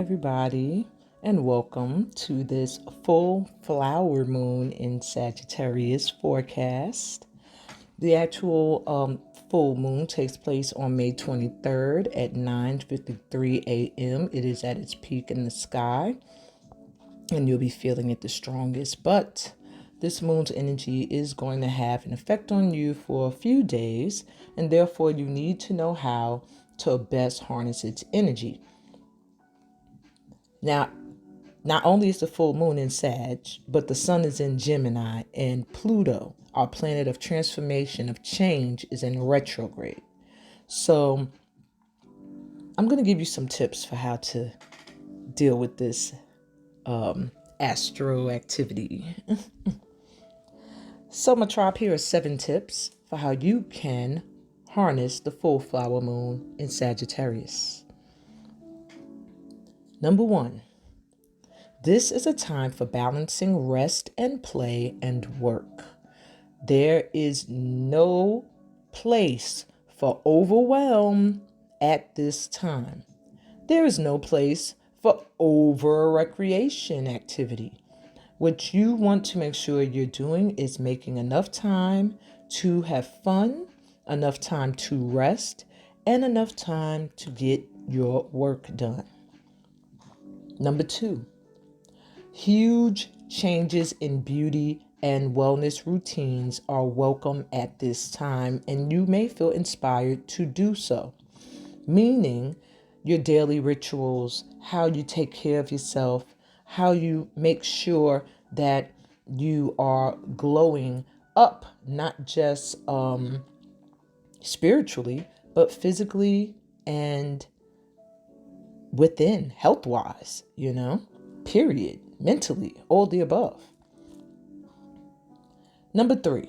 everybody, and welcome to this full flower moon in Sagittarius forecast. The actual full moon takes place on May 23rd at 9:53 a.m. It is at its peak in the sky, and you'll be feeling it the strongest. But this moon's energy is going to have an effect on you for a few days, and therefore you need to know how to best harness its energy. Now, not only is the full moon in Sag, but the sun is in Gemini, and Pluto, our planet of transformation, of change, is in retrograde. So I'm going to give you some tips for how to deal with this astro activity. So my tribe, here are 7 tips for how you can harness the full flower moon in Sagittarius. Number 1, this is a time for balancing rest and play and work. There is no place for overwhelm at this time. There is no place for over recreation activity. What you want to make sure you're doing is making enough time to have fun, enough time to rest, and enough time to get your work done. Number 2, huge changes in beauty and wellness routines are welcome at this time, and you may feel inspired to do so. Meaning your daily rituals, how you take care of yourself, how you make sure that you are glowing up, not just spiritually, but physically and within, health-wise, period, mentally, all the above. Number 3,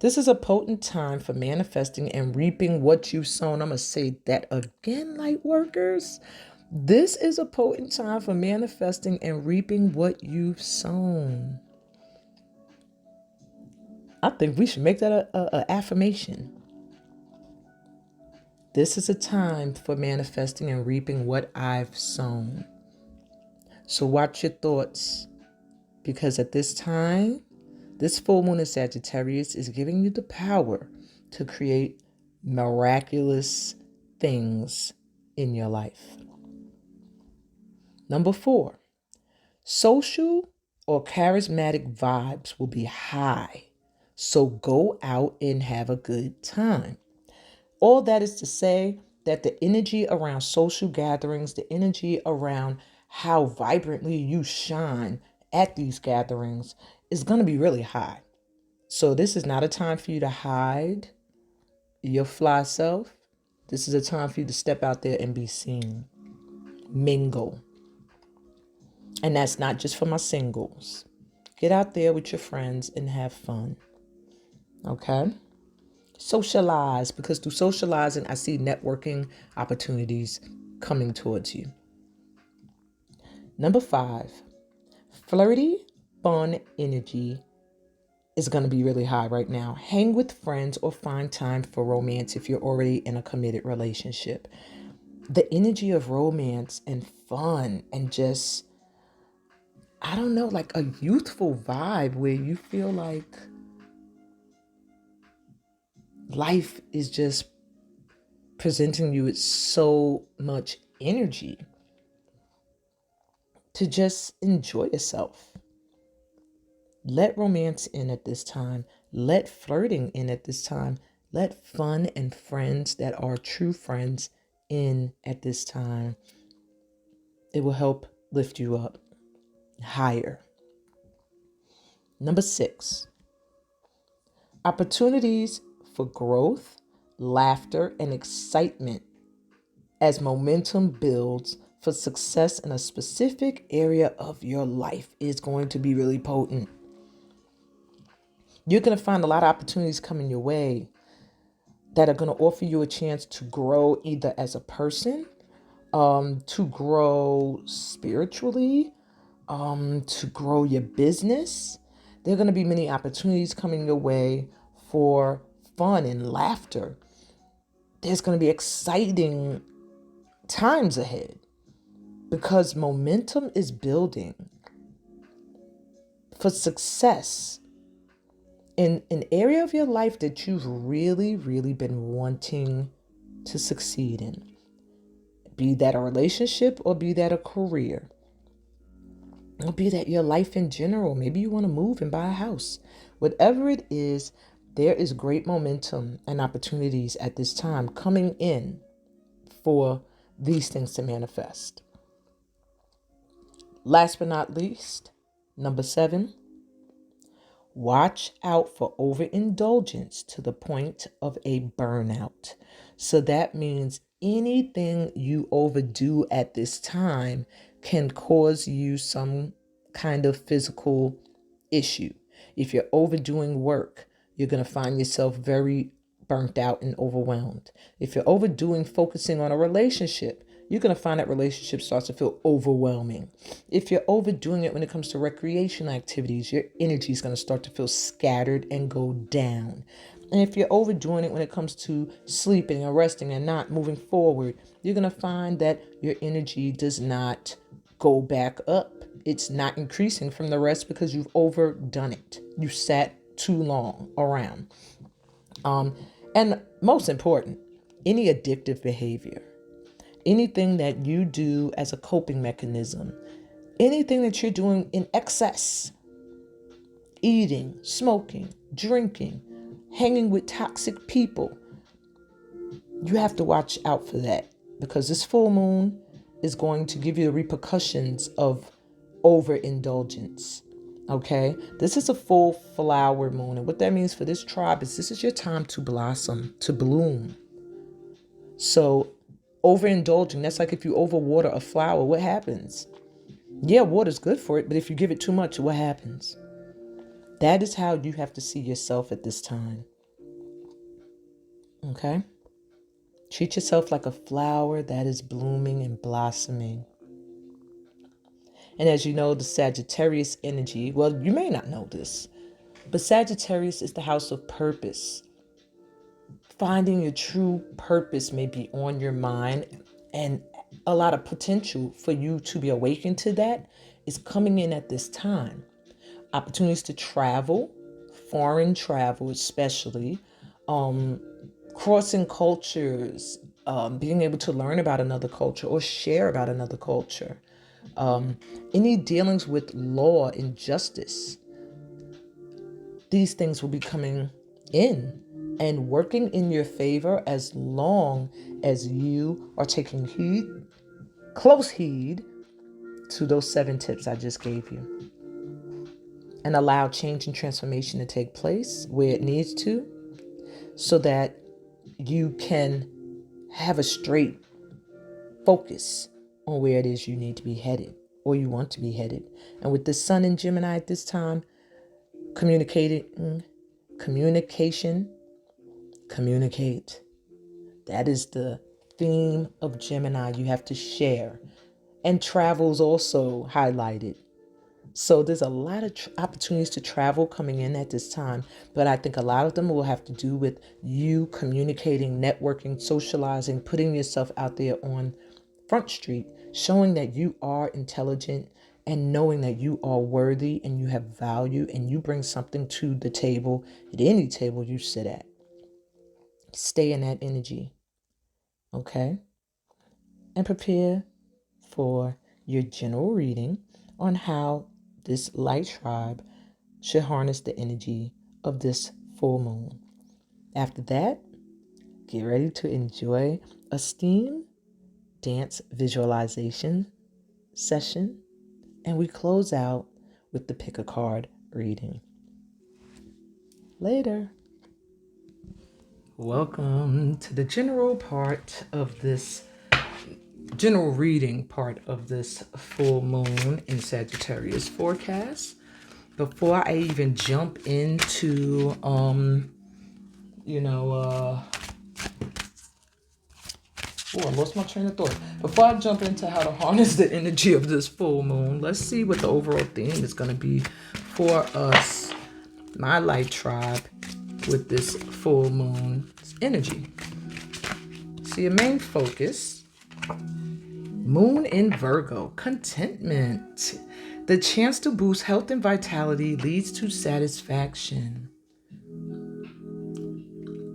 this is a potent time for manifesting and reaping what you've sown. I'm going to say that again, light workers. This is a potent time for manifesting and reaping what you've sown. I think we should make that a affirmation. This is a time for manifesting and reaping what I've sown. So watch your thoughts, because at this time, this full moon in Sagittarius is giving you the power to create miraculous things in your life. Number 4, social or charismatic vibes will be high. So go out and have a good time. All that is to say that the energy around social gatherings, the energy around how vibrantly you shine at these gatherings is going to be really high. So this is not a time for you to hide your fly self. This is a time for you to step out there and be seen. Mingle. And that's not just for my singles. Get out there with your friends and have fun. Okay? Socialize, because through socializing, I see networking opportunities coming towards you. Number 5, flirty, fun energy is going to be really high right now. Hang with friends or find time for romance if you're already in a committed relationship. The energy of romance and fun and just, I don't know, like a youthful vibe where you feel like life is just presenting you with so much energy to just enjoy yourself. Let romance in at this time. Let flirting in at this time. Let fun and friends that are true friends in at this time. It will help lift you up higher. Number 6, opportunities for growth, laughter, and excitement as momentum builds for success in a specific area of your life is going to be really potent. You're going to find a lot of opportunities coming your way that are going to offer you a chance to grow either as a person, to grow spiritually, to grow your business. There are going to be many opportunities coming your way for fun and laughter. There's going to be exciting times ahead. because momentum is building for success in an area of your life that you've really, really been wanting to succeed in. Be that a relationship, or be that a career, or be that your life in general. Maybe you want to move and buy a house. Whatever it is, there is great momentum and opportunities at this time coming in for these things to manifest. Last but not least, number 7, watch out for overindulgence to the point of a burnout. So that means anything you overdo at this time can cause you some kind of physical issue. If you're overdoing work, you're going to find yourself very burnt out and overwhelmed. If you're overdoing focusing on a relationship, you're going to find that relationship starts to feel overwhelming. If you're overdoing it when it comes to recreational activities, your energy is going to start to feel scattered and go down. And if you're overdoing it when it comes to sleeping and resting and not moving forward, you're going to find that your energy does not go back up. It's not increasing from the rest because you've overdone it. You sat too long around. And most important, any addictive behavior, anything that you do as a coping mechanism, anything that you're doing in excess, eating, smoking, drinking, hanging with toxic people, you have to watch out for that, because this full moon is going to give you the repercussions of overindulgence. Okay, this is a full flower moon, and what that means for this tribe is this is your time to blossom, to bloom. So overindulging, that's like if you overwater a flower, what happens? Yeah, water's good for it, but if you give it too much, what happens? That is how you have to see yourself at this time. Okay? Treat yourself like a flower that is blooming and blossoming. And as you know, the Sagittarius energy, well, you may not know this, but Sagittarius is the house of purpose. Finding your true purpose may be on your mind, and a lot of potential for you to be awakened to that is coming in at this time. Opportunities to travel, foreign travel especially, crossing cultures, being able to learn about another culture or share about another culture. Any dealings with law and justice, these things will be coming in and working in your favor as long as you are taking heed, close heed to those 7 tips I just gave you, and allow change and transformation to take place where it needs to, so that you can have a straight focus on where it is you need to be headed or you want to be headed. And with the sun in Gemini at this time, communicate. That is the theme of Gemini. You have to share. And travel's also highlighted. So there's a lot of opportunities to travel coming in at this time, but I think a lot of them will have to do with you communicating, networking, socializing, putting yourself out there on Front Street, showing that you are intelligent and knowing that you are worthy and you have value and you bring something to the table at any table you sit at. Stay in that energy, okay? And prepare for your general reading on how this light tribe should harness the energy of this full moon. After that, get ready to enjoy a steam dance visualization session, and we close out with the pick a card reading. Later. Welcome to the general reading part of this full moon in Sagittarius forecast. Before I even jump into, I lost my train of thought. Before I jump into how to harness the energy of this full moon, let's see what the overall theme is going to be for us, my light tribe, with this full moon energy. So your main focus, Moon in Virgo, contentment. The chance to boost health and vitality leads to satisfaction.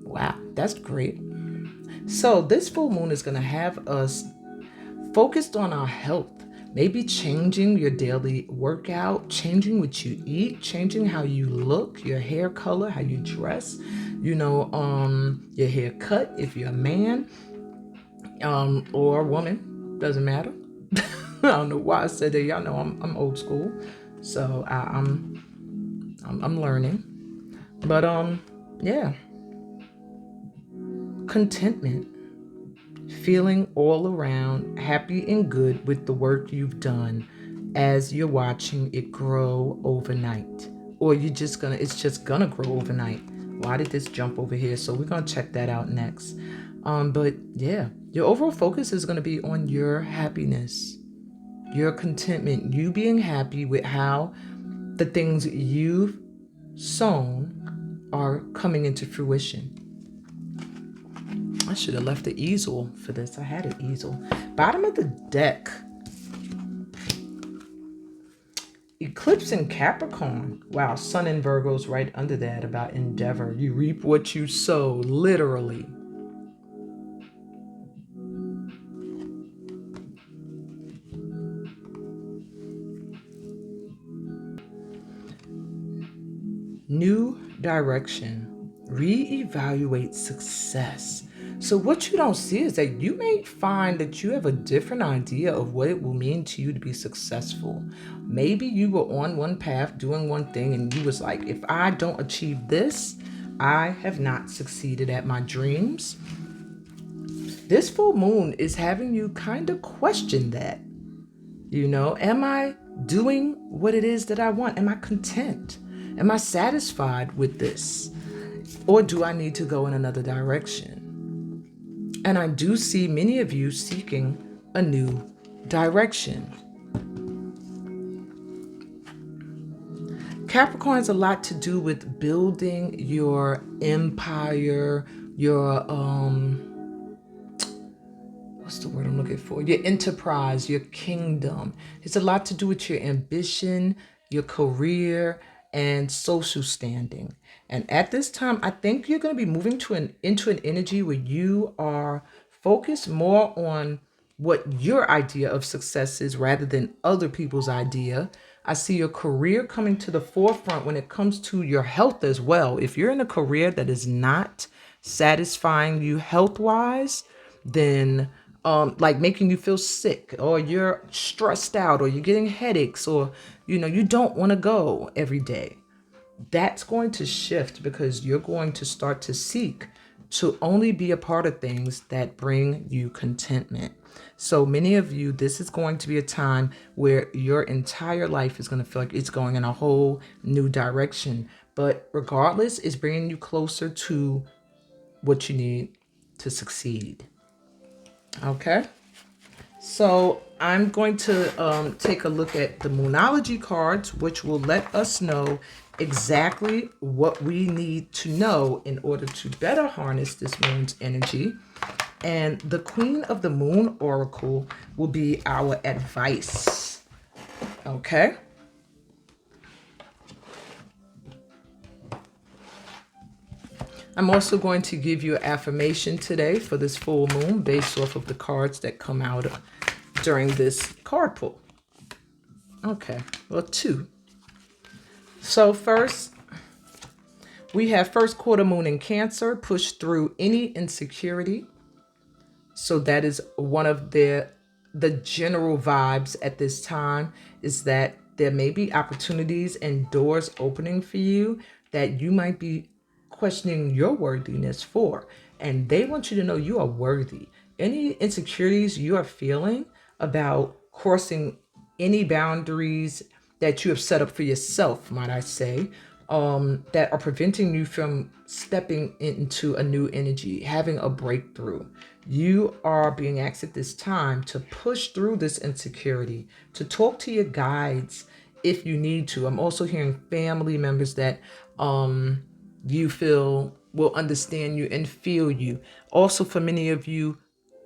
Wow, that's great. So this full moon is going to have us focused on our health. Maybe changing your daily workout, changing what you eat, changing how you look, your hair color, how you dress, your haircut if you're a man, or a woman, doesn't matter. I don't know why I said that. Y'all know I'm old school, so I'm learning. But yeah, contentment, feeling all around happy and good with the work you've done as you're watching it grow overnight, or it's just gonna grow overnight. Why did this jump over here? So we're gonna check that out next. But yeah, your overall focus is gonna be on your happiness, your contentment, you being happy with how the things you've sown are coming into fruition. I should have left the easel for this. I had an easel. Bottom of the deck. Eclipse in Capricorn. Wow, Sun in Virgo's right under that about endeavor. You reap what you sow, literally. New direction. Reevaluate success. So what you don't see is that you may find that you have a different idea of what it will mean to you to be successful. Maybe you were on one path doing one thing and you was like, if I don't achieve this, I have not succeeded at my dreams. This full moon is having you kind of question that. Am I doing what it is that I want? Am I content? Am I satisfied with this? Or do I need to go in another direction? And I do see many of you seeking a new direction. Capricorn has a lot to do with building your empire, your, what's the word I'm looking for? Your enterprise, your kingdom. It's a lot to do with your ambition, your career, and social standing. And at this time, I think you're going to be moving into an energy where you are focused more on what your idea of success is rather than other people's idea. I see your career coming to the forefront when it comes to your health as well. If you're in a career that is not satisfying you health-wise, then like making you feel sick, or you're stressed out, or you're getting headaches, or you don't want to go every day, that's going to shift because you're going to start to seek to only be a part of things that bring you contentment. So many of you, this is going to be a time where your entire life is going to feel like it's going in a whole new direction. But regardless, it's bringing you closer to what you need to succeed. Okay, so I'm going to take a look at the Moonology cards, which will let us know exactly what we need to know in order to better harness this moon's energy. And the Queen of the Moon Oracle will be our advice. Okay. I'm also going to give you an affirmation today for this full moon based off of the cards that come out during this card pull. Okay, well, 2. So first, we have first quarter moon in Cancer, push through any insecurity. So that is one of the general vibes at this time, is that there may be opportunities and doors opening for you that you might be questioning your worthiness for. And they want you to know you are worthy. Any insecurities you are feeling about crossing any boundaries that you have set up for yourself, might I say, that are preventing you from stepping into a new energy, having a breakthrough. You are being asked at this time to push through this insecurity, to talk to your guides if you need to. I'm also hearing family members that you feel will understand you and feel you. Also, for many of you,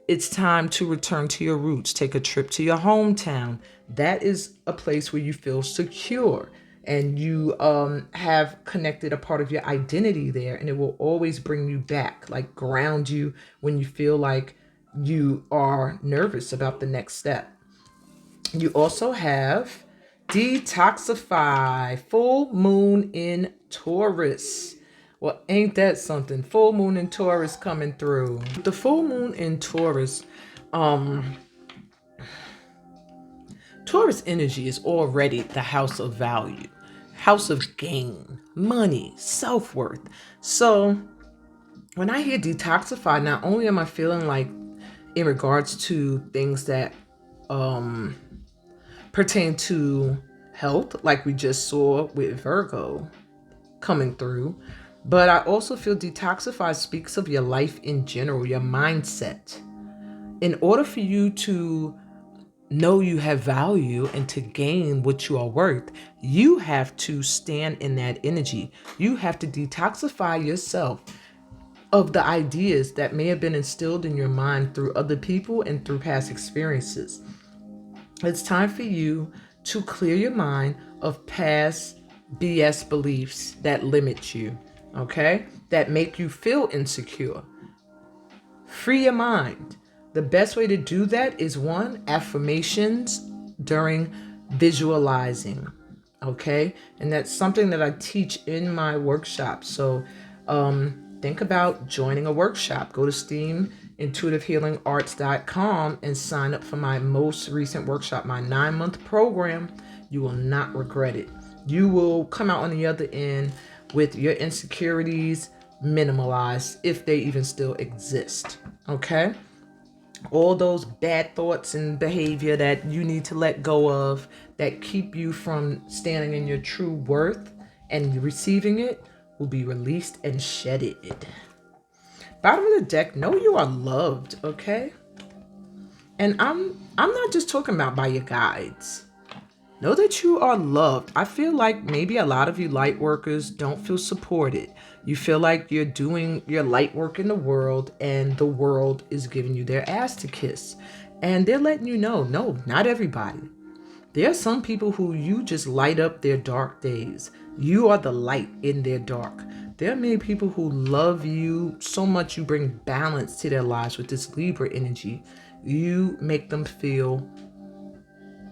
it's time to return to your roots. Take a trip to your hometown. That is a place where you feel secure and you have connected a part of your identity there, and it will always bring you back, like ground you when you feel like you are nervous about the next step. You also have detoxify, full moon in Taurus. Well, ain't that something? Full moon in Taurus coming through. The full moon in Taurus, Taurus energy is already the house of value, house of gain, money, self-worth. So when I hear detoxify, not only am I feeling like in regards to things that pertain to health, like we just saw with Virgo coming through, but I also feel detoxify speaks of your life in general, your mindset. In order for you to know you have value and to gain what you are worth, you have to stand in that energy. You have to detoxify yourself of the ideas that may have been instilled in your mind through other people and through past experiences. It's time for you to clear your mind of past BS beliefs that limit you, okay? That make you feel insecure. Free your mind. The best way to do that is one, affirmations during visualizing, okay? And that's something that I teach in my workshop. So think about joining a workshop. Go to STEAMintuitivehealingarts.com and sign up for my most recent workshop, my 9-month program. You will not regret it. You will come out on the other end with your insecurities minimalized, if they even still exist, okay? All those bad thoughts and behavior that you need to let go of that keep you from standing in your true worth and receiving it will be released and shedded. Bottom of the deck, know you are loved, okay? And I'm not just talking about by your guides. Know that you are loved. I feel like maybe a lot of you light workers don't feel supported. You feel like you're doing your light work in the world and the world is giving you their ass to kiss. And they're letting you know, no, not everybody. There are some people who you just light up their dark days. You are the light in their dark. There are many people who love you so much you bring balance to their lives with this Libra energy. You make them feel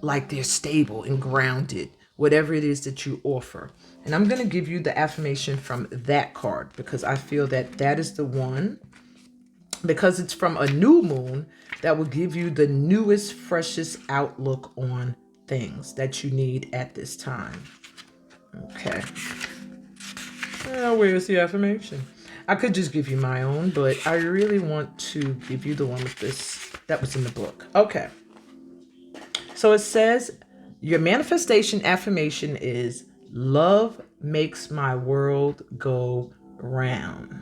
like they're stable and grounded, whatever it is that you offer. And I'm going to give you the affirmation from that card because I feel that that is the one, because it's from a new moon, that will give you the newest, freshest outlook on things that you need at this time. Okay. Now, where's the affirmation? I could just give you my own, but I really want to give you the one with this that was in the book. Okay. So it says, your manifestation affirmation is, love makes my world go round.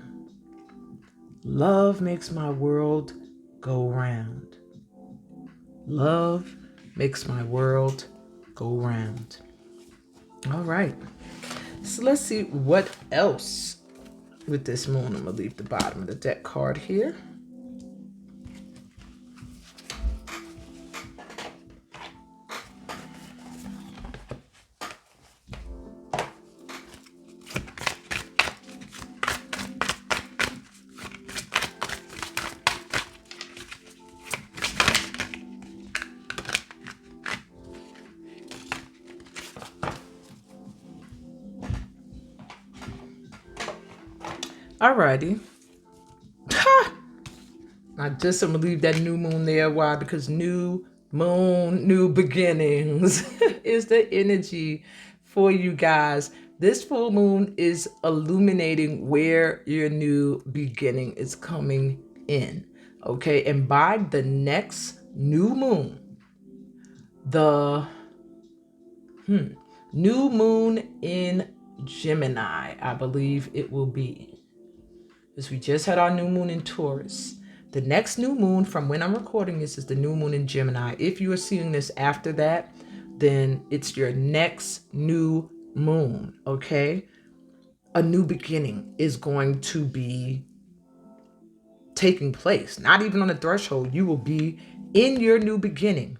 Love makes my world go round. Love makes my world go round. All right. So let's see what else with this moon. I'm going to leave the bottom of the deck card here. Alrighty. I just am gonna leave that new moon there. Why? Because new moon, new beginnings is the energy for you guys. This full moon is illuminating where your new beginning is coming in. Okay, and by the next new moon, the new moon in Gemini, I believe it will be. Because we just had our new moon in Taurus. The next new moon from when I'm recording this is the new moon in Gemini. If you are seeing this after that, then it's your next new moon, okay? A new beginning is going to be taking place, not even on the threshold. You will be in your new beginning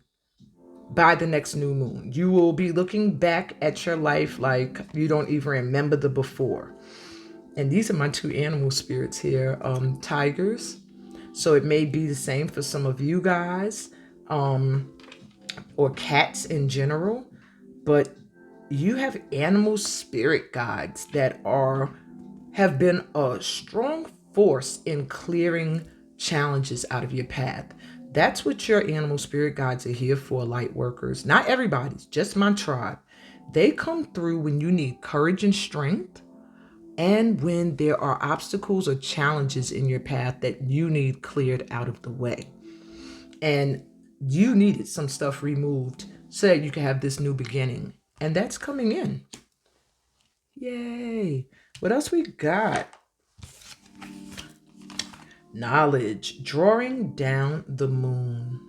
by the next new moon. You will be looking back at your life like you don't even remember the before. And these are my two animal spirits here, tigers. So it may be the same for some of you guys, or cats in general, but you have animal spirit guides that have been a strong force in clearing challenges out of your path. That's what your animal spirit guides are here for, light workers. Not everybody's, just my tribe. They come through when you need courage and strength, and when there are obstacles or challenges in your path that you need cleared out of the way. And you needed some stuff removed so that you can have this new beginning. And that's coming in. Yay. What else we got? Knowledge, drawing down the moon.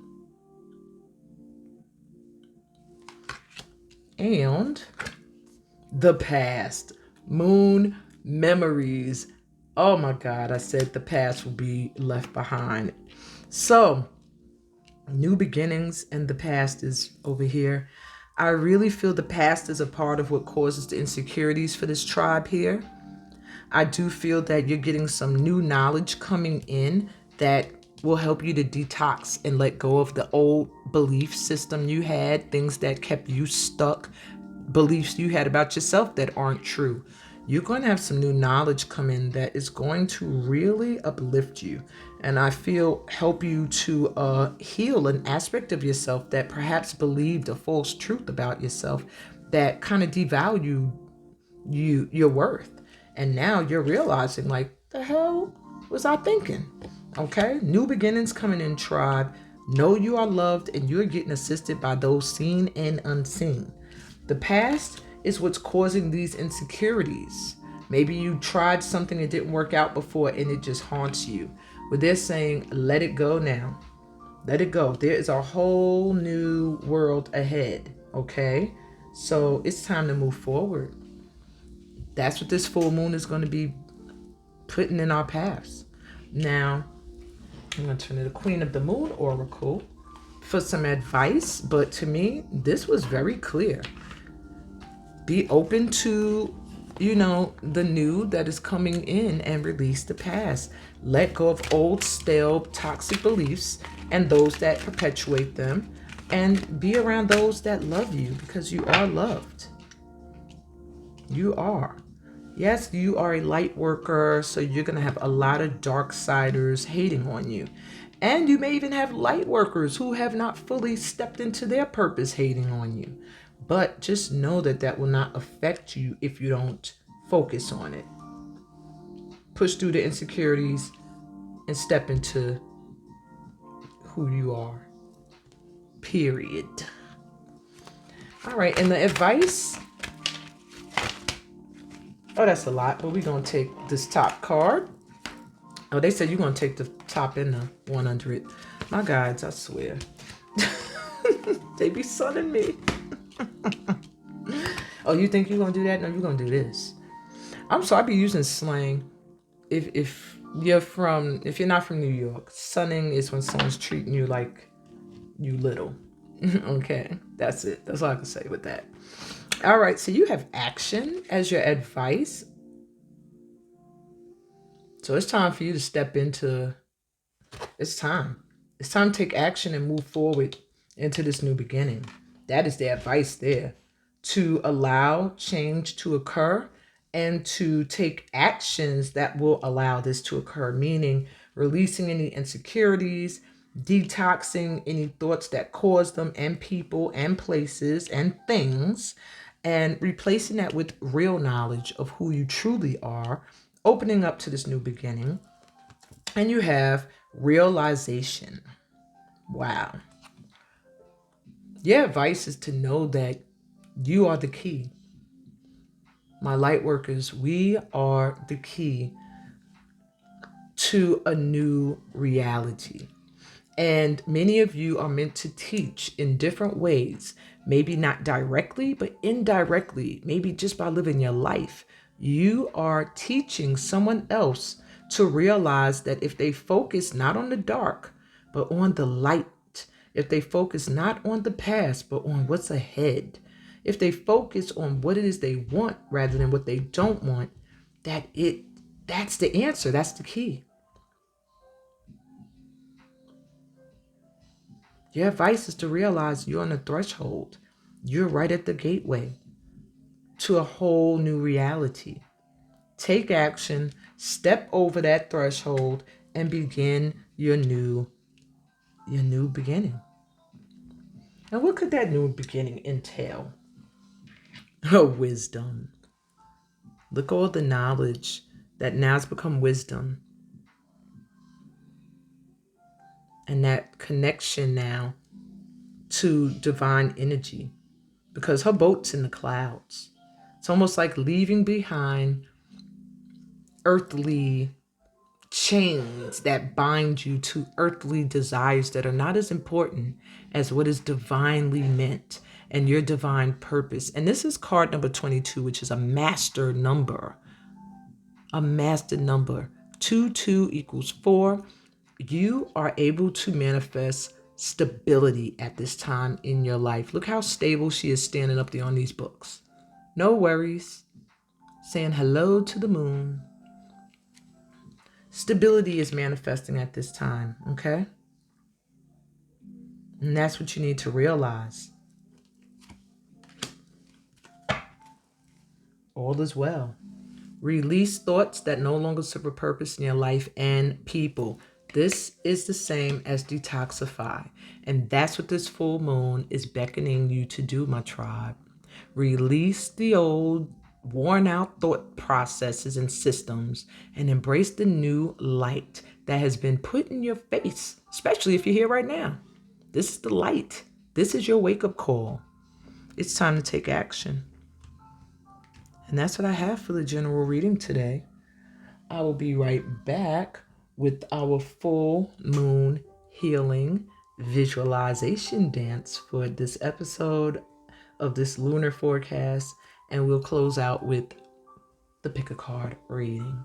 And the past, moon memories. Oh my God, I said the past will be left behind. So, new beginnings and the past is over here. I really feel the past is a part of what causes the insecurities for this tribe here. I do feel that you're getting some new knowledge coming in that will help you to detox and let go of the old belief system you had, things that kept you stuck, beliefs you had about yourself that aren't true. You're going to have some new knowledge come in that is going to really uplift you. And I feel help you to heal an aspect of yourself that perhaps believed a false truth about yourself that kind of devalued your worth. And now you're realizing, like, the hell was I thinking? Okay, new beginnings coming in, tribe. Know you are loved and you're getting assisted by those seen and unseen. The past is what's causing these insecurities. Maybe you tried something that didn't work out before and it just haunts you. But they're saying, let it go now. Let it go. There is a whole new world ahead. Okay, so it's time to move forward. That's what this full moon is going to be putting in our paths. Now, I'm going to turn to the Queen of the Moon Oracle for some advice. But to me, this was very clear. Be open to, the new that is coming in and release the past. Let go of old, stale, toxic beliefs and those that perpetuate them. And be around those that love you, because you are loved. You are. Yes, you are a light worker, so you're going to have a lot of dark siders hating on you. And you may even have light workers who have not fully stepped into their purpose hating on you. But just know that that will not affect you if you don't focus on it. Push through the insecurities and step into who you are. Period. All right, and the advice... Oh, that's a lot, but we're going to take this top card. Oh, they said you're going to take the top and the one under it. My guides, I swear. They be sunning me. Oh, you think you're going to do that? No, you're going to do this. I'm sorry, I be using slang. If you're not from New York, sunning is when someone's treating you like you little. Okay, that's it. That's all I can say with that. All right, so you have action as your advice. So it's time for you to step into, it's time. It's time to take action and move forward into this new beginning. That is the advice there. To allow change to occur and to take actions that will allow this to occur, meaning releasing any insecurities, detoxing any thoughts that cause them, and people and places and things, and replacing that with real knowledge of who you truly are, opening up to this new beginning. And you have realization. Wow. Your advice is to know that you are the key. My light workers, we are the key to a new reality. And many of you are meant to teach in different ways, maybe not directly, but indirectly, maybe just by living your life. You are teaching someone else to realize that if they focus not on the dark, but on the light, if they focus not on the past, but on what's ahead, if they focus on what it is they want rather than what they don't want, that's the answer. That's the key. Your advice is to realize you're on the threshold. You're right at the gateway to a whole new reality. Take action, step over that threshold, and begin your new beginning. And what could that new beginning entail? Wisdom. Look at all the knowledge that now has become wisdom. And that connection now to divine energy, because her boat's in the clouds. It's almost like leaving behind earthly chains that bind you to earthly desires that are not as important as what is divinely meant and your divine purpose. And this is card number 22, which is a master number. A master number. 2 equals 4. You are able to manifest stability at this time in your life. Look how stable she is standing up there on these books. No worries. Saying hello to the moon. Stability is manifesting at this time, okay? And that's what you need to realize. All is well. Release thoughts that no longer serve a purpose in your life and people. This is the same as detoxify. And that's what this full moon is beckoning you to do, my tribe. Release the old, worn out thought processes and systems and embrace the new light that has been put in your face, especially if you're here right now. This is the light. This is your wake-up call. It's time to take action. And that's what I have for the general reading today. I will be right back with our full moon healing visualization dance for this episode of this lunar forecast, and we'll close out with the pick a card reading.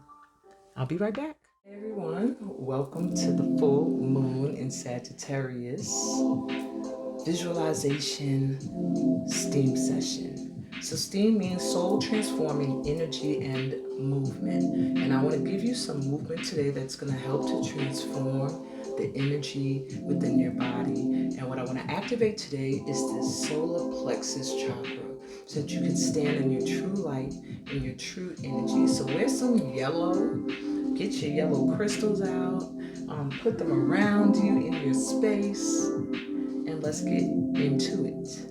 I'll be right back. Hey everyone, welcome to the full moon in Sagittarius visualization steam session. So steam means soul transforming energy and movement. And I want to give you some movement today that's going to help to transform the energy within your body. And what I want to activate today is this solar plexus chakra, so that you can stand in your true light and your true energy. So wear some yellow, get your yellow crystals out, put them around you in your space, and let's get into it.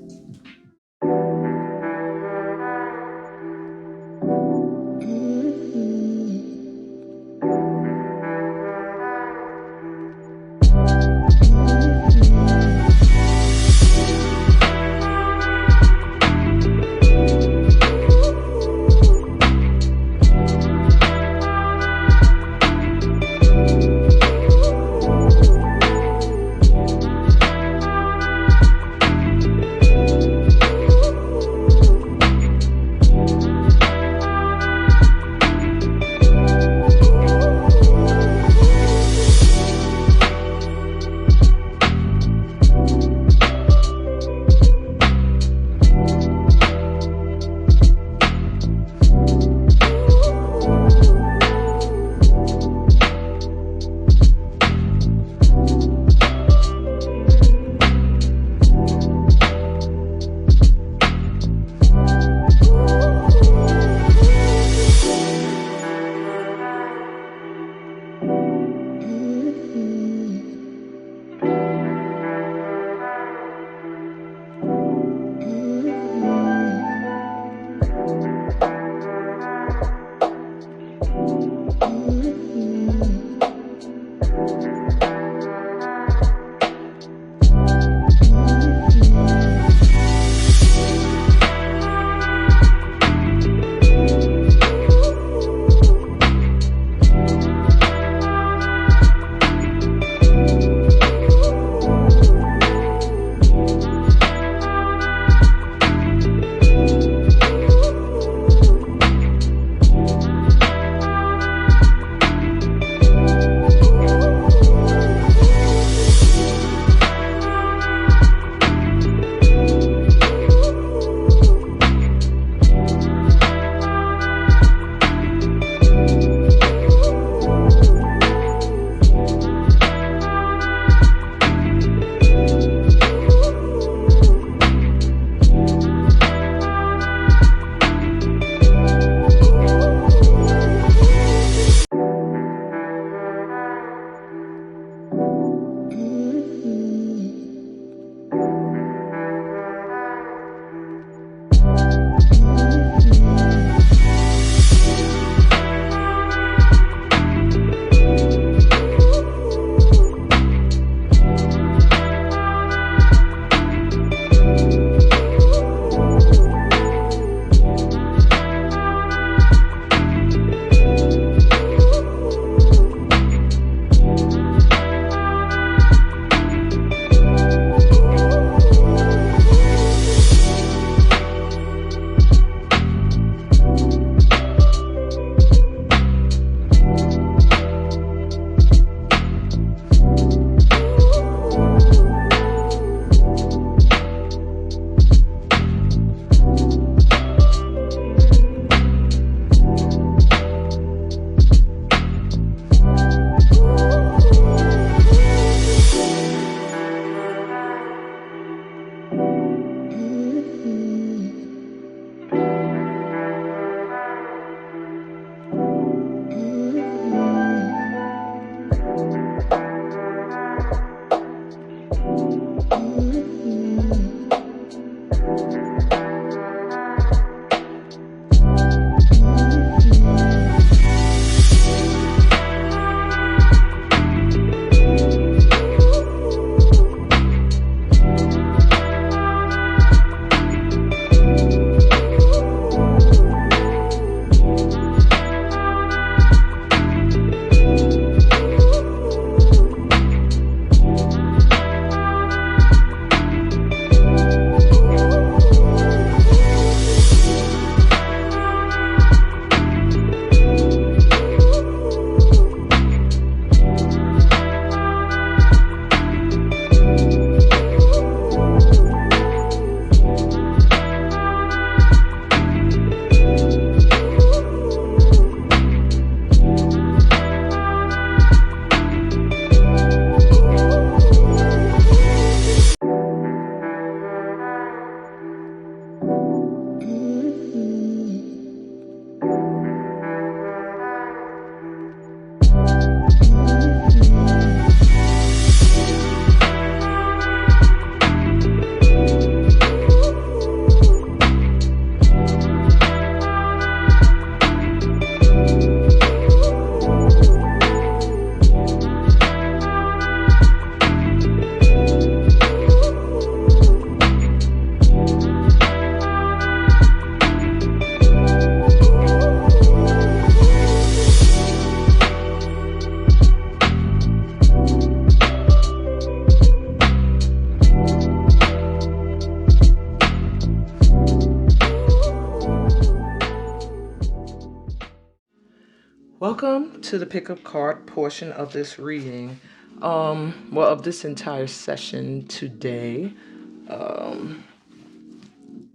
to the pickup card portion of this reading, of this entire session today,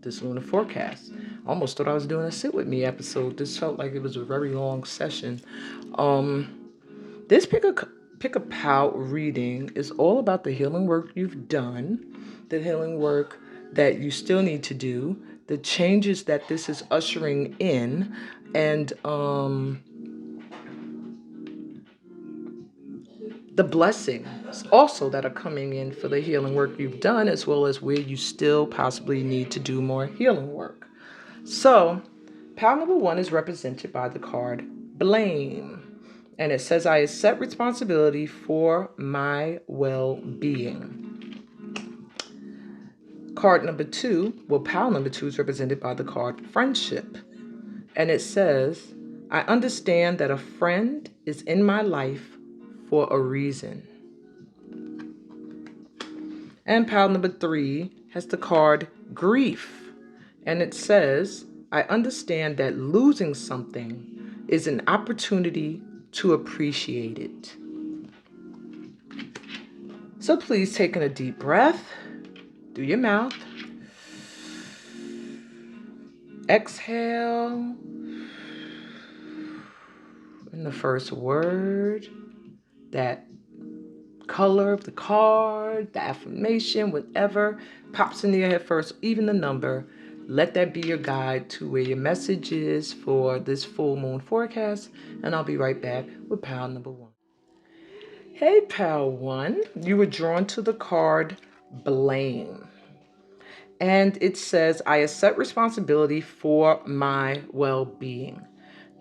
this lunar forecast. I almost thought I was doing a Sit With Me episode. This felt like it was a very long session. This pick a pow reading is all about the healing work you've done, the healing work that you still need to do, the changes that this is ushering in, and the blessings also that are coming in for the healing work you've done, as well as where you still possibly need to do more healing work. So, pile number 1 is represented by the card Blame. And it says, I accept responsibility for my well-being. Card number 2, pile number 2 is represented by the card Friendship. And it says, I understand that a friend is in my life for a reason. And pile number 3 has the card Grief. And it says, I understand that losing something is an opportunity to appreciate it. So please take in a deep breath through your mouth. Exhale. And the first word, that color of the card, the affirmation, whatever pops into your head first, even the number, let that be your guide to where your message is for this full moon forecast. And I'll be right back with pile number 1. Hey, pal 1, you were drawn to the card Blame. And it says, I accept responsibility for my well-being.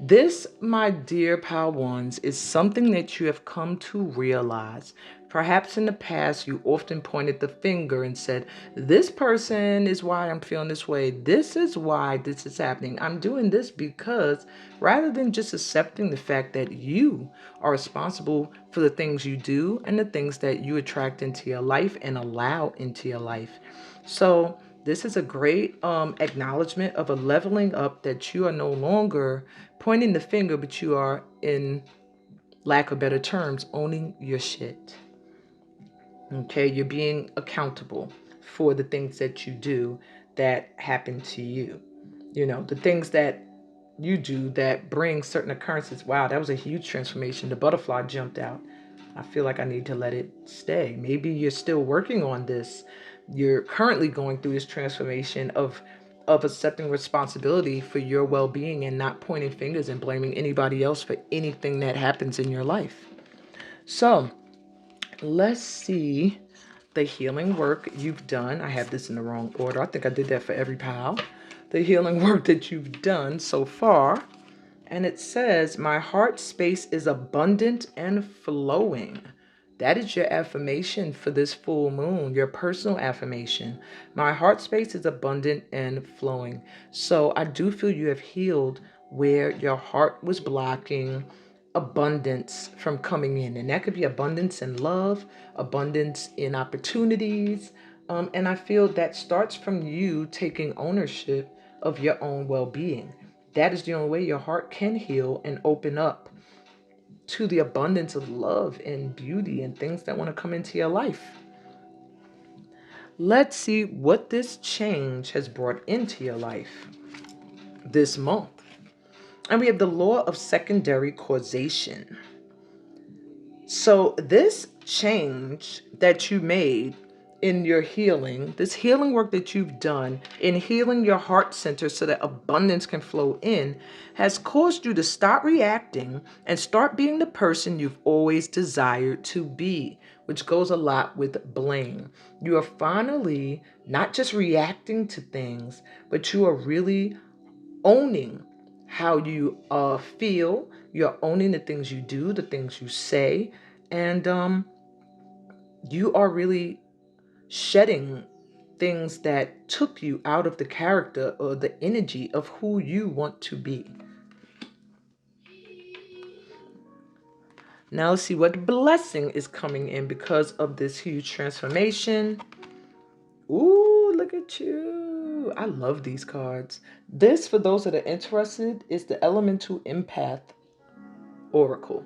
This, my dear pal 1s, is something that you have come to realize. Perhaps in the past, you often pointed the finger and said, this person is why I'm feeling this way. This is why this is happening. I'm doing this because, rather than just accepting the fact that you are responsible for the things you do and the things that you attract into your life and allow into your life. So this is a great acknowledgement of a leveling up, that you are no longer pointing the finger, but you are, in lack of better terms, owning your shit. Okay, you're being accountable for the things that you do that happen to you. You know, the things that you do that bring certain occurrences. Wow, that was a huge transformation. The butterfly jumped out. I feel like I need to let it stay. Maybe you're still working on this. You're currently going through this transformation of accepting responsibility for your well-being and not pointing fingers and blaming anybody else for anything that happens in your life. So let's see the healing work you've done. I have this in the wrong order. I think I did that for every pile. The healing work that you've done so far. And it says, my heart space is abundant and flowing. That is your affirmation for this full moon, your personal affirmation. My heart space is abundant and flowing. So I do feel you have healed where your heart was blocking abundance from coming in. And that could be abundance in love, abundance in opportunities. And I feel that starts from you taking ownership of your own well-being. That is the only way your heart can heal and open up to the abundance of love and beauty and things that want to come into your life. Let's see what this change has brought into your life this month. And we have the law of secondary causation. So this change that you made in your healing, this healing work that you've done in healing your heart center so that abundance can flow in, has caused you to stop reacting and start being the person you've always desired to be, which goes a lot with blame. You are finally not just reacting to things, but you are really owning how you feel. You're owning the things you do, the things you say, and you are really shedding things that took you out of the character or the energy of who you want to be. Now let's see what blessing is coming in because of this huge transformation. Ooh, look at you. I love these cards. This, for those that are interested, is the Elemental Empath Oracle.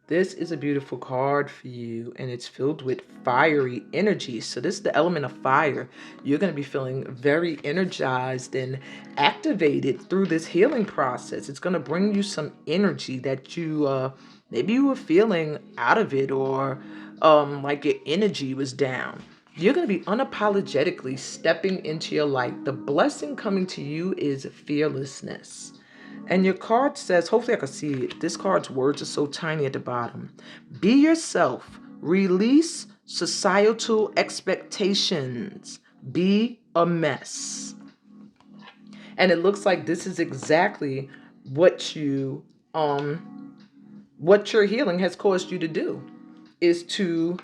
This is a beautiful card for you, and it's filled with fiery energy. So this is the element of fire. You're going to be feeling very energized and activated through this healing process. It's going to bring you some energy that you maybe you were feeling out of it, or like your energy was down. You're going to be unapologetically stepping into your light. The blessing coming to you is fearlessness. And your card says, hopefully I can see it. This card's words are so tiny at the bottom. Be yourself. Release societal expectations. Be a mess. And it looks like this is exactly what what your healing has caused you to do, is to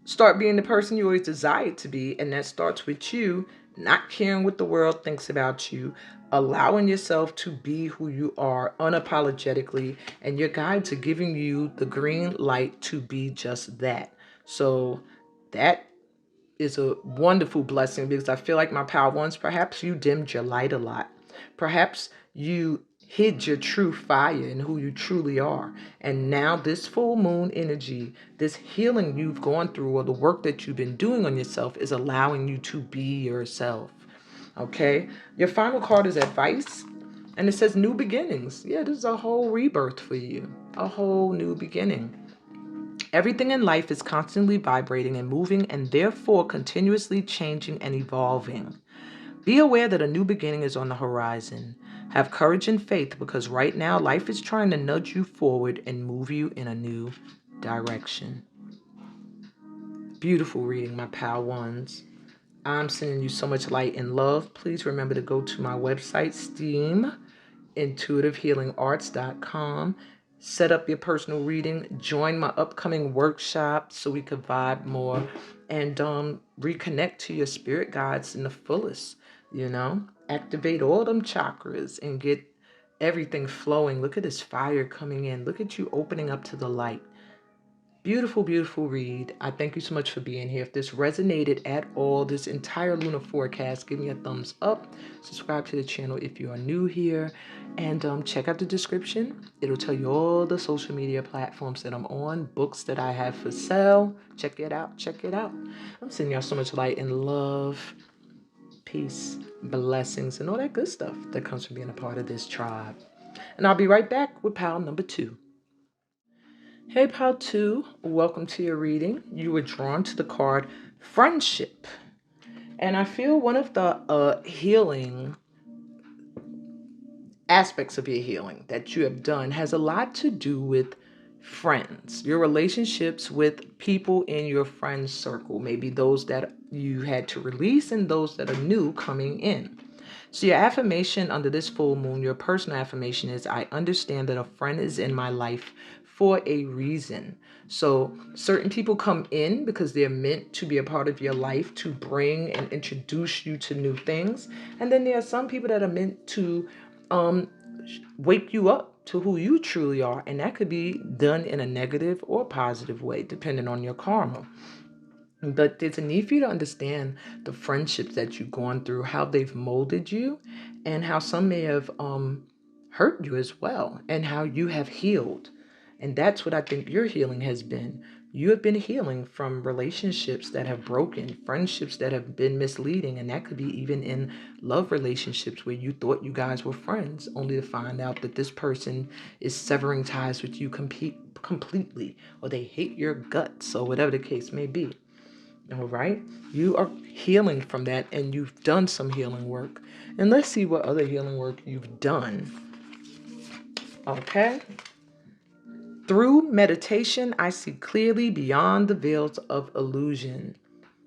start being the person you always desired to be. And that starts with you not caring what the world thinks about you, allowing yourself to be who you are unapologetically, and your guides are giving you the green light to be just that. So that is a wonderful blessing, because I feel like, my pal ones, perhaps you dimmed your light a lot. Perhaps you hid your true fire and who you truly are. And now this full moon energy, this healing you've gone through, or the work that you've been doing on yourself, is allowing you to be yourself. Okay? Your final card is advice. And it says new beginnings. Yeah, this is a whole rebirth for you. A whole new beginning. Everything in life is constantly vibrating and moving, and therefore continuously changing and evolving. Be aware that a new beginning is on the horizon. Have courage and faith, because right now life is trying to nudge you forward and move you in a new direction. Beautiful reading, my pal ones. I'm sending you so much light and love. Please remember to go to my website, Steam, intuitivehealingarts.com. Set up your personal reading. Join my upcoming workshop so we could vibe more, and reconnect to your spirit guides in the fullest. Activate all them chakras and get everything flowing. Look at this fire coming in. Look at you opening up to the light. Beautiful, beautiful read. I thank you so much for being here. If this resonated at all, this entire lunar forecast, give me a thumbs up. Subscribe to the channel if you are new here. And check out the description. It'll tell you all the social media platforms that I'm on, books that I have for sale. Check it out. Check it out. I'm sending y'all so much light and love, peace, blessings, and all that good stuff that comes from being a part of this tribe. And I'll be right back with pal number 2. Hey, pal 2, welcome to your reading. You were drawn to the card Friendship. And I feel one of the healing aspects of your healing that you have done has a lot to do with friends, your relationships with people in your friend circle, maybe those that you had to release and those that are new coming in. So your affirmation under this full moon, your personal affirmation is, I understand that a friend is in my life for a reason. So certain people come in because they're meant to be a part of your life, to bring and introduce you to new things. And then there are some people that are meant to wake you up to who you truly are. And that could be done in a negative or positive way, depending on your karma. But there's a need for you to understand the friendships that you've gone through, how they've molded you, and how some may have hurt you as well, and how you have healed. And that's what I think your healing has been. You have been healing from relationships that have broken, friendships that have been misleading, and that could be even in love relationships where you thought you guys were friends, only to find out that this person is severing ties with you completely, or they hate your guts, or whatever the case may be. All right, you are healing from that, and you've done some healing work. And let's see what other healing work you've done. Okay. Through meditation, I see clearly beyond the veils of illusion.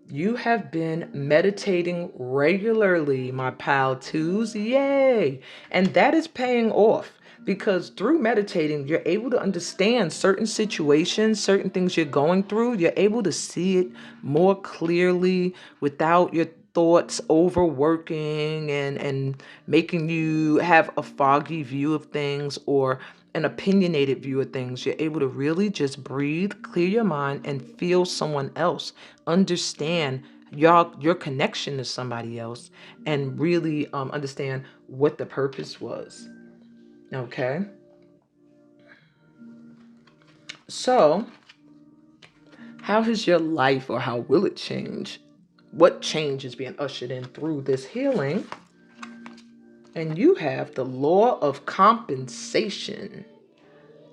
You have been meditating regularly, my pal 2s. Yay! And that is paying off, because through meditating, you're able to understand certain situations, certain things you're going through. You're able to see it more clearly without your thoughts overworking and making you have a foggy view of things, or an opinionated view of things. You're able to really just breathe, clear your mind, and feel someone else, understand your connection to somebody else, and really understand what the purpose was. Okay. So, how has your life, or how will it change? What change is being ushered in through this healing? And you have the law of compensation.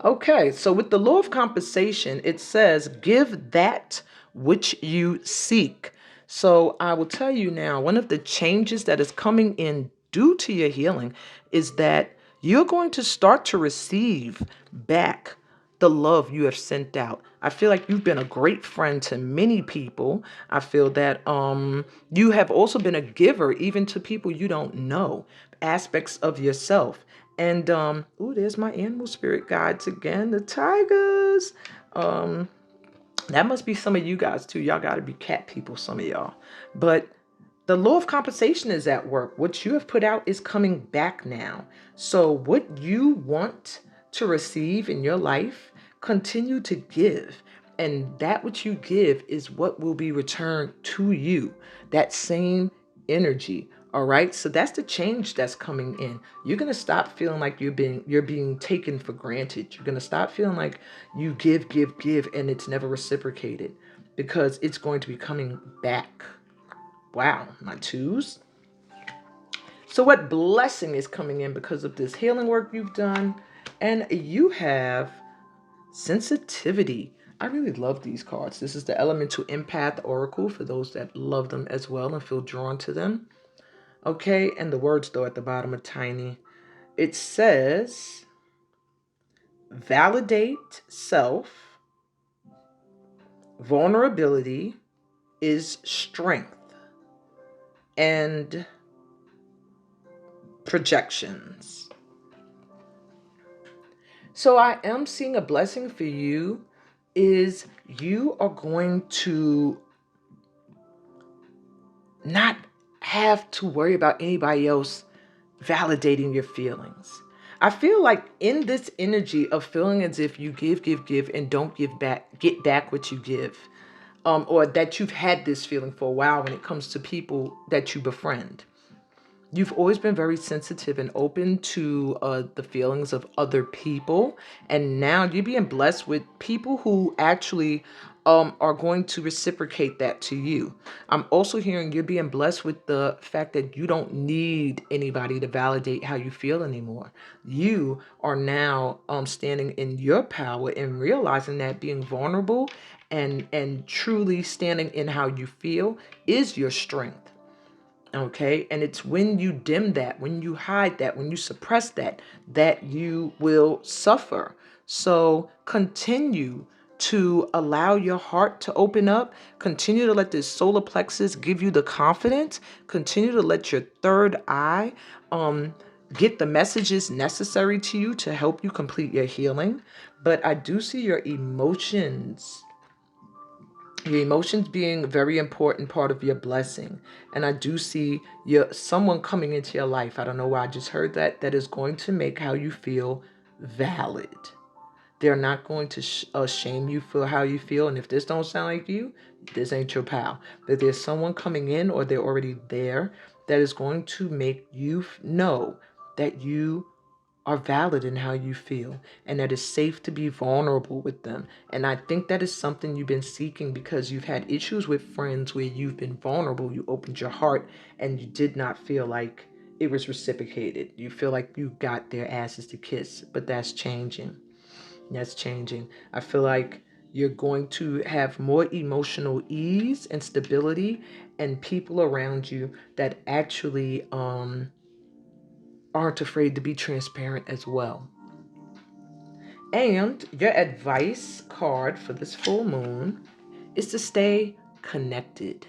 Okay, so with the law of compensation, it says, give that which you seek. So I will tell you now, one of the changes that is coming in due to your healing is that you're going to start to receive back the love you have sent out. I feel like you've been a great friend to many people. I feel that you have also been a giver even to people you don't know, aspects of yourself. And ooh, there's my animal spirit guides again, the tigers. That must be some of you guys too. Y'all got to be cat people, some of y'all. But the law of compensation is at work. What you have put out is coming back now. So what you want to receive in your life, continue to give. And that which you give is what will be returned to you. That same energy. All right. So that's the change that's coming in. You're going to stop feeling like you're being taken for granted. You're going to stop feeling like you give, and it's never reciprocated, because it's going to be coming back. Wow, my twos. So what blessing is coming in because of this healing work you've done? And you have sensitivity. I really love these cards. This is the Elemental Empath Oracle for those that love them as well and feel drawn to them. Okay, and the words though at the bottom are tiny. It says, validate self. Vulnerability is strength. And projections. So I am seeing a blessing for you is you are going to not have to worry about anybody else validating your feelings. I feel like in this energy of feeling as if you give, and don't get back what you give, or that you've had this feeling for a while when it comes to people that you befriend. You've always been very sensitive and open to the feelings of other people. And now you're being blessed with people who actually are going to reciprocate that to you. I'm also hearing you're being blessed with the fact that you don't need anybody to validate how you feel anymore. You are now standing in your power and realizing that being vulnerable and truly standing in how you feel is your strength. Okay. And it's when you dim that, when you hide that, when you suppress that, that you will suffer. So continue to allow your heart to open up. Continue to let this solar plexus give you the confidence. Continue to let your third eye get the messages necessary to you to help you complete your healing. But I do see your emotions being a very important part of your blessing. And I do see someone coming into your life. I don't know why I just heard that is going to make how you feel valid. They're not going to shame you for how you feel. And if this don't sound like you, this ain't your pal. But there's someone coming in, or they're already there, that is going to make you know that you are valid in how you feel, and that it's safe to be vulnerable with them. And I think that is something you've been seeking, because you've had issues with friends where you've been vulnerable, you opened your heart, and you did not feel like it was reciprocated. You feel like you got their asses to kiss, but that's changing. That's changing. I feel like you're going to have more emotional ease and stability, and people around you that actually aren't afraid to be transparent as well. And your advice card for this full moon is to stay connected.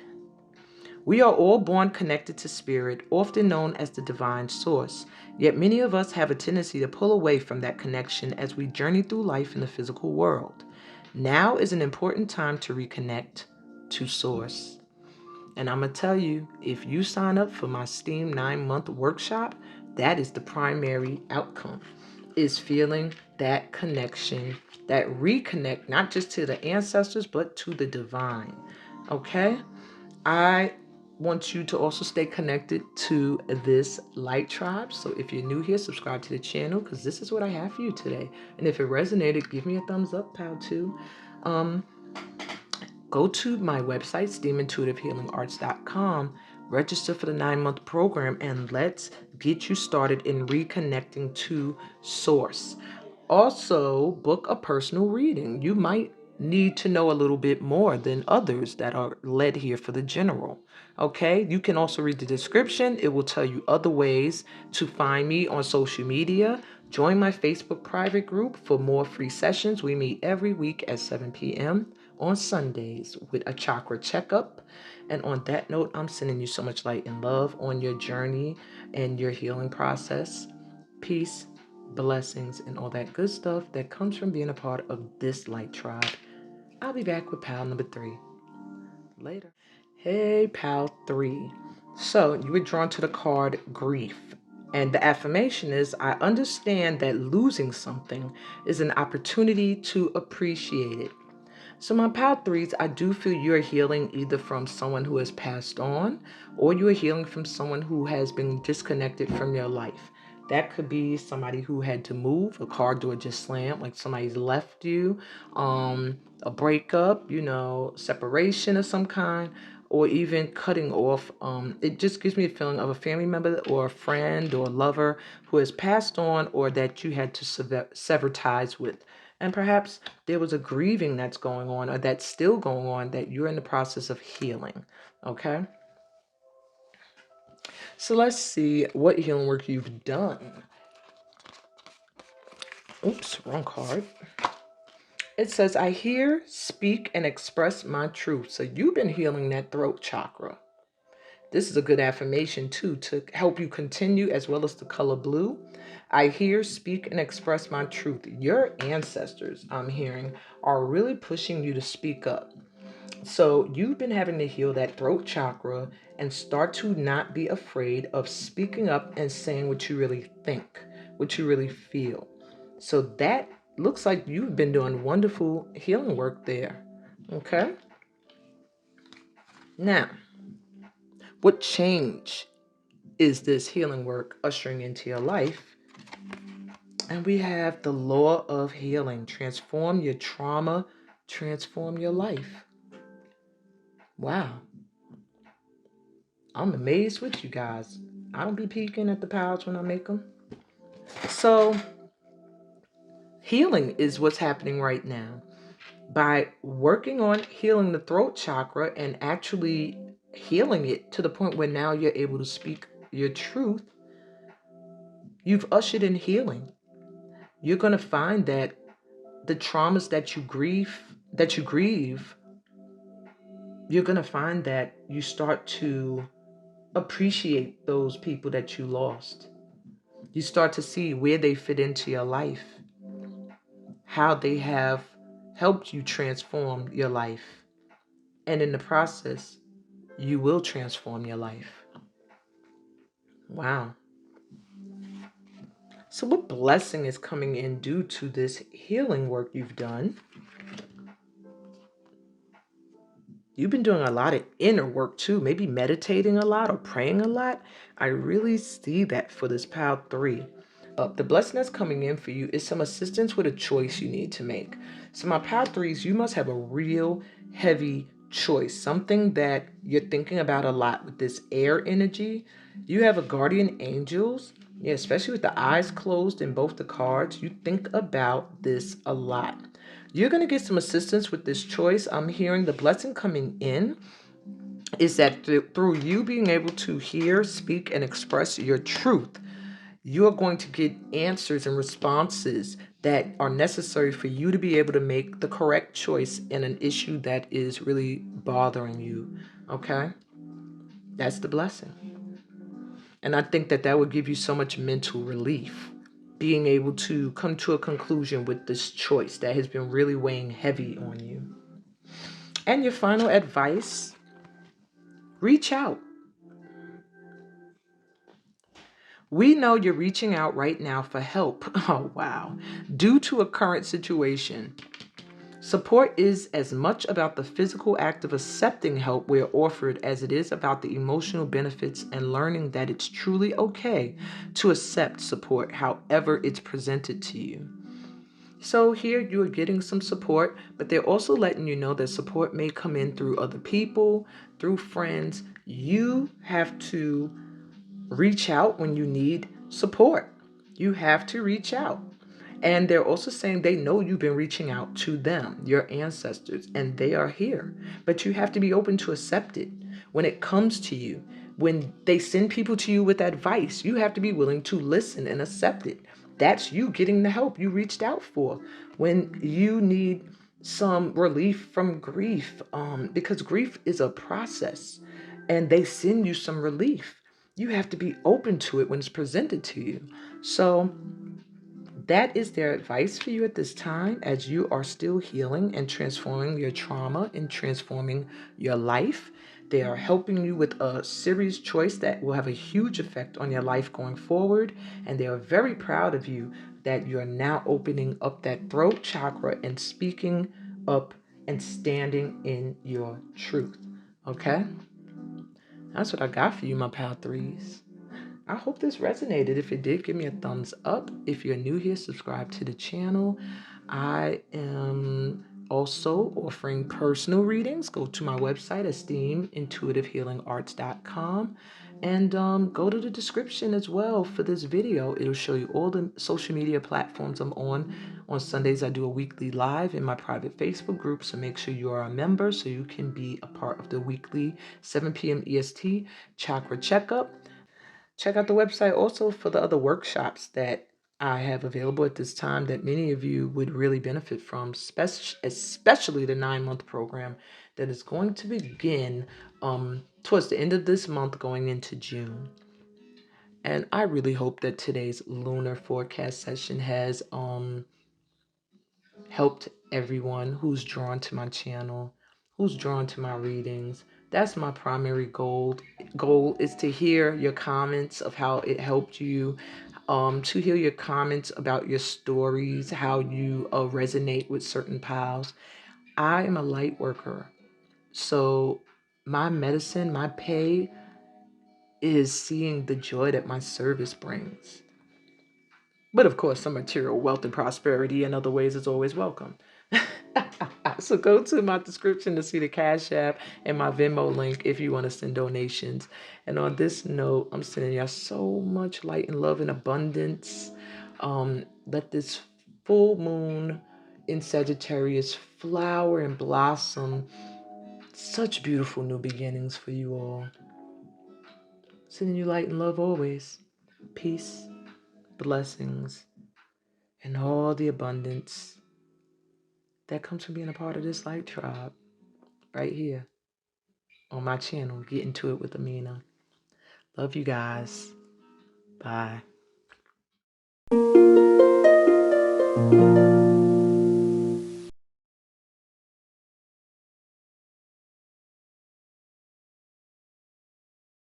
We are all born connected to spirit, often known as the divine source. Yet many of us have a tendency to pull away from that connection as we journey through life in the physical world. Now is an important time to reconnect to source. And I'm going to tell you, if you sign up for my STEAM 9-month workshop, that is the primary outcome, is feeling that connection, that reconnect, not just to the ancestors, but to the divine. Okay? I want you to also stay connected to this light tribe. So if you're new here, subscribe to the channel, because this is what I have for you today. And if it resonated, give me a thumbs up, pal, too. Go to my website, steamintuitivehealingarts.com, register for the 9-month program, and let's get you started in reconnecting to source. Also, book a personal reading. You might need to know a little bit more than others that are led here for the general. Okay, you can also read the description. It will tell you other ways to find me on social media. Join my Facebook private group for more free sessions. We meet every week at 7 p.m. on Sundays with a chakra checkup. And on that note, I'm sending you so much light and love on your journey and your healing process. Peace, blessings, and all that good stuff that comes from being a part of this light tribe. I'll be back with pal number 3 later. Hey, pal 3. So you were drawn to the card grief. And the affirmation is, I understand that losing something is an opportunity to appreciate it. So my pal 3s, I do feel you're healing either from someone who has passed on, or you are healing from someone who has been disconnected from your life. That could be somebody who had to move, a car door just slammed, like somebody's left you, a breakup, separation of some kind, or even cutting off. It just gives me a feeling of a family member or a friend or a lover who has passed on, or that you had to sever ties with. And perhaps there was a grieving that's going on, or that's still going on, that you're in the process of healing. Okay? So let's see what healing work you've done. Oops, wrong card. It says, I hear, speak, and express my truth. So you've been healing that throat chakra. This is a good affirmation, too, to help you continue, as well as the color blue. I hear, speak, and express my truth. Your ancestors, I'm hearing, are really pushing you to speak up. So you've been having to heal that throat chakra and start to not be afraid of speaking up and saying what you really think, what you really feel. So that looks like you've been doing wonderful healing work there. Okay? Now, what change is this healing work ushering into your life? And we have the law of healing. Transform your trauma, transform your life. Wow. I'm amazed with you guys. I don't be peeking at the piles when I make them. So healing is what's happening right now. By working on healing the throat chakra and actually healing it to the point where now you're able to speak your truth, you've ushered in healing. You're going to find that the traumas that you grieve, you're going to find that you start to appreciate those people that you lost. You start to see where they fit into your life, how they have helped you transform your life. And in the process, you will transform your life. Wow. So what blessing is coming in due to this healing work you've done? You've been doing a lot of inner work too, maybe meditating a lot or praying a lot. I really see that for this pile 3. The blessing that's coming in for you is some assistance with a choice you need to make. So my pile 3s, you must have a real heavy choice, something that you're thinking about a lot with this air energy. You have a guardian angels. Yeah, especially with the eyes closed in both the cards, you think about this a lot. You're going to get some assistance with this choice. I'm hearing the blessing coming in is that through you being able to hear, speak, and express your truth, you're going to get answers and responses that are necessary for you to be able to make the correct choice in an issue that is really bothering you. Okay? That's the blessing. And I think that that would give you so much mental relief, being able to come to a conclusion with this choice that has been really weighing heavy on you. And your final advice, reach out. We know you're reaching out right now for help. Oh, wow. Due to a current situation. Support is as much about the physical act of accepting help we're offered as it is about the emotional benefits and learning that it's truly okay to accept support however it's presented to you. So here you are getting some support, but they're also letting you know that support may come in through other people, through friends. You have to reach out when you need support. You have to reach out. And they're also saying they know you've been reaching out to them, your ancestors, and they are here. But you have to be open to accept it when it comes to you. When they send people to you with advice, you have to be willing to listen and accept it. That's you getting the help you reached out for. When you need some relief from grief, because grief is a process, and they send you some relief. You have to be open to it when it's presented to you. So that is their advice for you at this time as you are still healing and transforming your trauma and transforming your life. They are helping you with a serious choice that will have a huge effect on your life going forward. And they are very proud of you that you're now opening up that throat chakra and speaking up and standing in your truth. Okay? That's what I got for you, my pal threes. I hope this resonated. If it did, give me a thumbs up. If you're new here, subscribe to the channel. I am also offering personal readings. Go to my website, esteemintuitivehealingarts.com, and go to the description as well for this video. It'll show you all the social media platforms I'm on. On Sundays, I do a weekly live in my private Facebook group, so make sure you are a member so you can be a part of the weekly 7 p.m. EST chakra checkup. Check out the website also for the other workshops that I have available at this time that many of you would really benefit from, especially the 9-month program that is going to begin towards the end of this month going into June. And I really hope that today's lunar forecast session has helped everyone who's drawn to my channel, who's drawn to my readings. That's my primary goal is to hear your comments of how it helped you, to hear your comments about your stories, how you resonate with certain pals. I am a light worker, so my medicine, my pay is seeing the joy that my service brings. But of course, some material wealth and prosperity in other ways is always welcome. So go to my description to see the Cash App and my Venmo link if you want to send donations. And on this note, I'm sending y'all so much light and love and abundance. Let this full moon in Sagittarius flower and blossom. Such beautiful new beginnings for you all. Sending you light and love always. Peace, blessings, and all the abundance that comes from being a part of this light tribe right here on my channel, Get Into It with Amina. Love you guys. Bye.